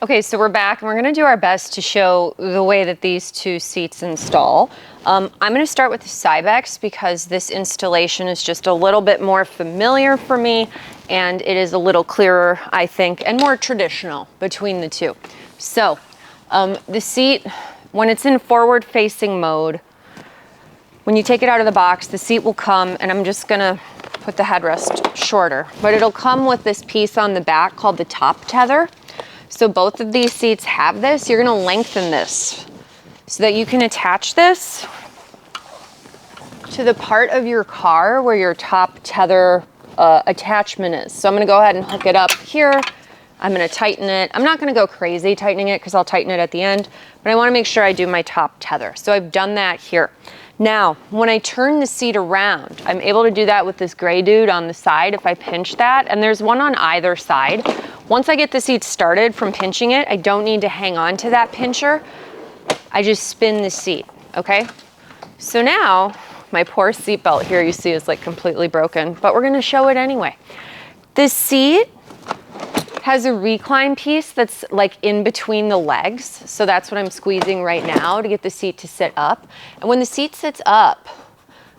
Okay, so we're back and we're gonna do our best to show the way that these two seats install. I'm gonna start with the CYBEX because this installation is just a little bit more familiar for me and it is a little clearer, I think, and more traditional between the two. So, the seat, when it's in forward-facing mode, when you take it out of the box, the seat will come, and I'm just gonna put the headrest shorter, but it'll come with this piece on the back called the top tether. So both of these seats have this. You're gonna lengthen this so that you can attach this to the part of your car where your top tether attachment is. So I'm gonna go ahead and hook it up here. I'm gonna tighten it. I'm not gonna go crazy tightening it because I'll tighten it at the end, but I wanna make sure I do my top tether. So I've done that here. Now, when I turn the seat around, I'm able to do that with this gray dude on the side if I pinch that, and there's one on either side. Once I get the seat started from pinching it, I don't need to hang on to that pincher. I just spin the seat, okay? So now, my poor seat belt here you see is like completely broken, but we're gonna show it anyway. This seat has a recline piece that's like in between the legs. So that's what I'm squeezing right now to get the seat to sit up. And when the seat sits up,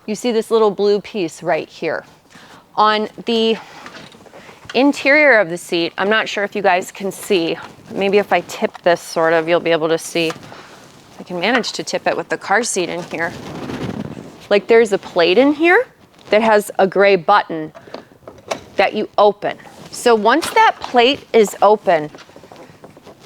you see this little blue piece right here. On the interior of the seat, I'm not sure if you guys can see, maybe if I tip this sort of, you'll be able to see. I can manage to tip it with the car seat in here. Like there's a plate in here that has a gray button that you open. So once that plate is open,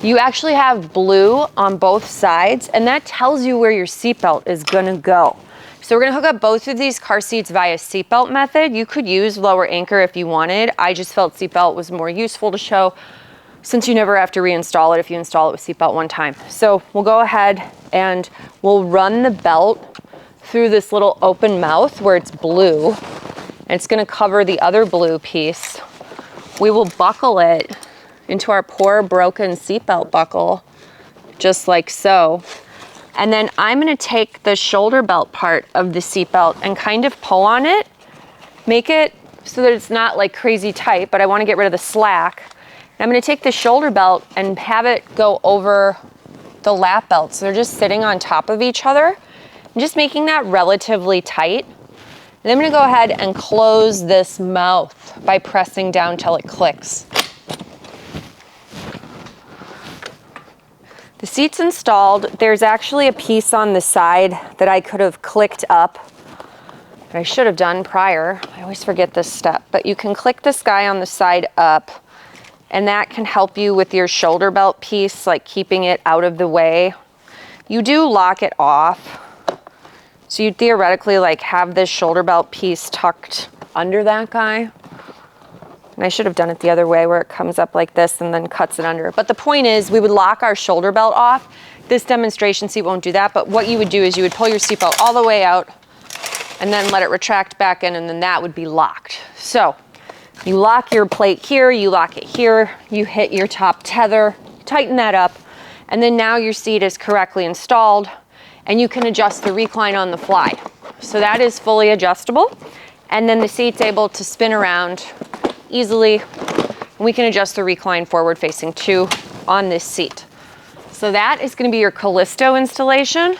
you actually have blue on both sides, and that tells you where your seatbelt is gonna go. So we're gonna hook up both of these car seats via seatbelt method. You could use lower anchor if you wanted. I just felt seatbelt was more useful to show since you never have to reinstall it if you install it with seatbelt one time. So we'll go ahead and we'll run the belt through this little open mouth where it's blue, and it's gonna cover the other blue piece. We will buckle it into our poor broken seatbelt buckle, just like so. And then I'm gonna take the shoulder belt part of the seatbelt and kind of pull on it, make it so that it's not like crazy tight, but I wanna get rid of the slack. And I'm gonna take the shoulder belt and have it go over the lap belt. So they're just sitting on top of each other. I'm just making that relatively tight. And I'm gonna go ahead and close this mouth by pressing down till it clicks. The seat's installed. There's actually a piece on the side that I could have clicked up, that I should have done prior. I always forget this step, but you can click this guy on the side up, and that can help you with your shoulder belt piece, like keeping it out of the way. You do lock it off. So you'd theoretically like have this shoulder belt piece tucked under that guy. And I should have done it the other way where it comes up like this and then cuts it under. But the point is we would lock our shoulder belt off. This demonstration seat won't do that, but what you would do is you would pull your seatbelt all the way out and then let it retract back in, and then that would be locked. So you lock your plate here, you lock it here, you hit your top tether, tighten that up, and then now your seat is correctly installed. And you can adjust the recline on the fly. So that is fully adjustable. And then the seat's able to spin around easily. And we can adjust the recline forward facing too on this seat. So that is gonna be your Kalisto installation.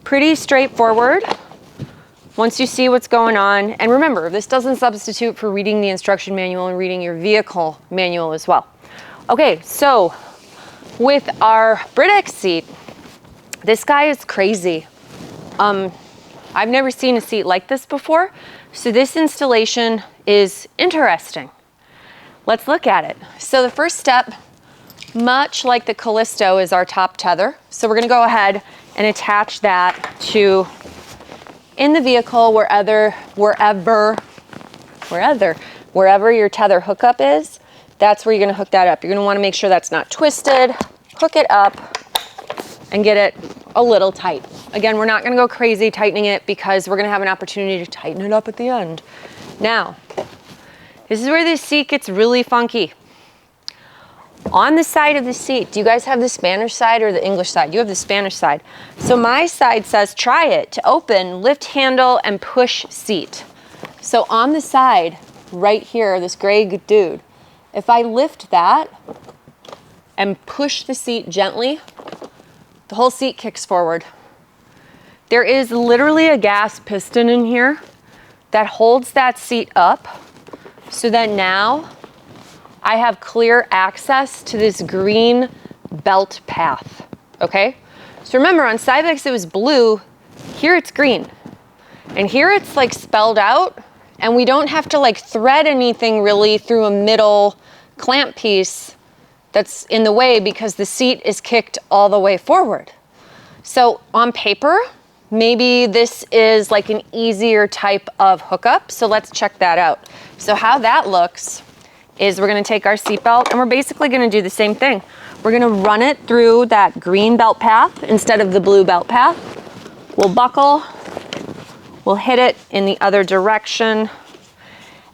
Pretty straightforward. Once you see what's going on, and remember, this doesn't substitute for reading the instruction manual and reading your vehicle manual as well. Okay, so with our Britax seat, this guy is crazy. I've never seen a seat like this before, so this installation is interesting. Let's look at it. So the first step, much like the Kalisto, is our top tether. So we're gonna go ahead and attach that to, in the vehicle, wherever your tether hookup is, that's where you're gonna hook that up. You're gonna wanna make sure that's not twisted, hook it up, and get it a little tight. Again, we're not gonna go crazy tightening it because we're gonna have an opportunity to tighten it up at the end. Now, this is where this seat gets really funky. On the side of the seat, do you guys have the Spanish side or the English side? You have the Spanish side. So my side says, try it to open, lift handle, and push seat. So on the side, right here, this gray dude, if I lift that, and push the seat gently, the whole seat kicks forward. There is literally a gas piston in here that holds that seat up so that now I have clear access to this green belt path, okay? So remember, on CYBEX it was blue, here it's green. And here it's like spelled out, and we don't have to like thread anything really through a middle clamp piece that's in the way because the seat is kicked all the way forward. So on paper, maybe this is like an easier type of hookup, so let's check that out. So how that looks is we're gonna take our seatbelt and we're basically gonna do the same thing. We're gonna run it through that green belt path instead of the blue belt path. We'll buckle, we'll hit it in the other direction,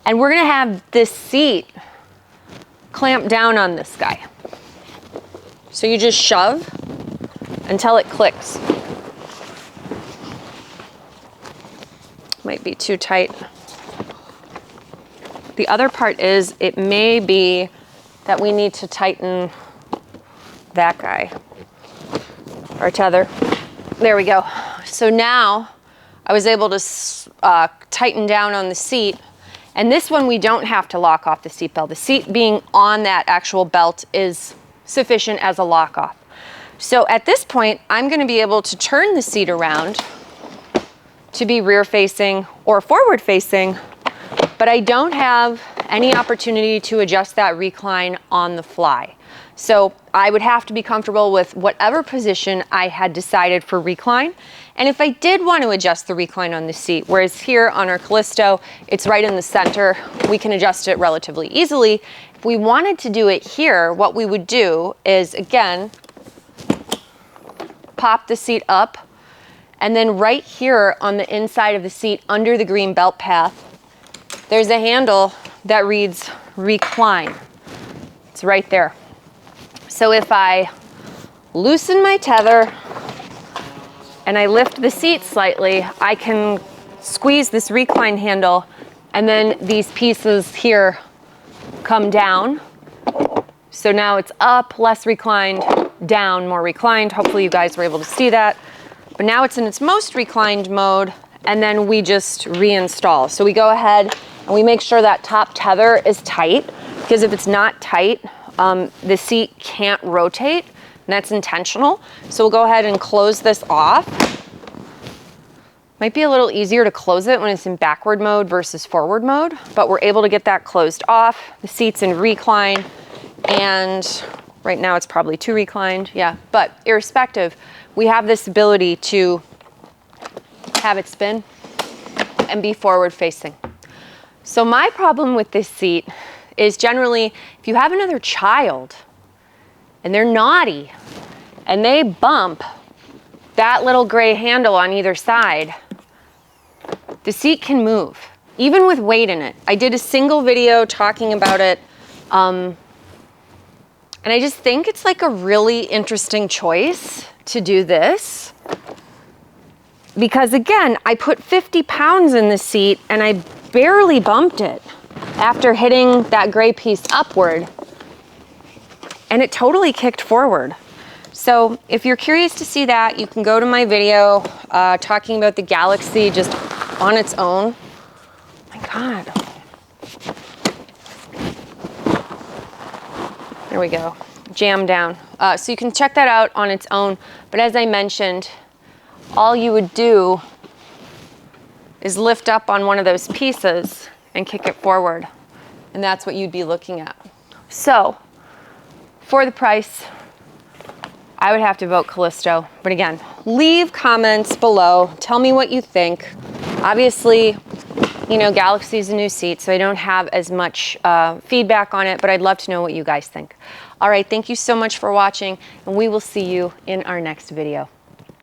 and we're gonna have this seat clamp down on this guy. So you just shove until it clicks. Might be too tight. The other part is it may be that we need to tighten that guy, our tether. There we go. So now I was able to tighten down on the seat, and this one we don't have to lock off the seat belt. The seat being on that actual belt is sufficient as a lock off. So at this point, I'm going to be able to turn the seat around to be rear facing or forward facing, but I don't have any opportunity to adjust that recline on the fly. So I would have to be comfortable with whatever position I had decided for recline. And if I did want to adjust the recline on the seat, whereas here on our Kalisto, it's right in the center, we can adjust it relatively easily. If we wanted to do it here, what we would do is, again, pop the seat up, and then right here on the inside of the seat under the green belt path, there's a handle that reads recline. It's right there. So if I loosen my tether and I lift the seat slightly, I can squeeze this recline handle, and then these pieces here come down. So now it's up, less reclined, down, more reclined. Hopefully you guys were able to see that. But now it's in its most reclined mode, and then we just reinstall. So we go ahead and we make sure that top tether is tight, because if it's not tight, the seat can't rotate, and that's intentional. So we'll go ahead and close this off. Might be a little easier to close it when it's in backward mode versus forward mode, but we're able to get that closed off. The seat's in recline, and right now it's probably too reclined, yeah. But irrespective, we have this ability to have it spin and be forward facing. So my problem with this seat is generally, if you have another child and they're naughty and they bump that little gray handle on either side, the seat can move, even with weight in it. I did a single video talking about it, and I just think it's like a really interesting choice to do this. Because again, I put 50 pounds in the seat and I barely bumped it after hitting that gray piece upward, and it totally kicked forward. So if you're curious to see that, you can go to my video talking about the Galaxy just on its own. Oh my God. There we go, jam down. So you can check that out on its own. But as I mentioned, all you would do is lift up on one of those pieces and kick it forward. And that's what you'd be looking at. So for the price, I would have to vote Kalisto. But again, leave comments below. Tell me what you think. Obviously, you know, Galaxy's a new seat, so I don't have as much feedback on it, but I'd love to know what you guys think. All right, thank you so much for watching, and we will see you in our next video.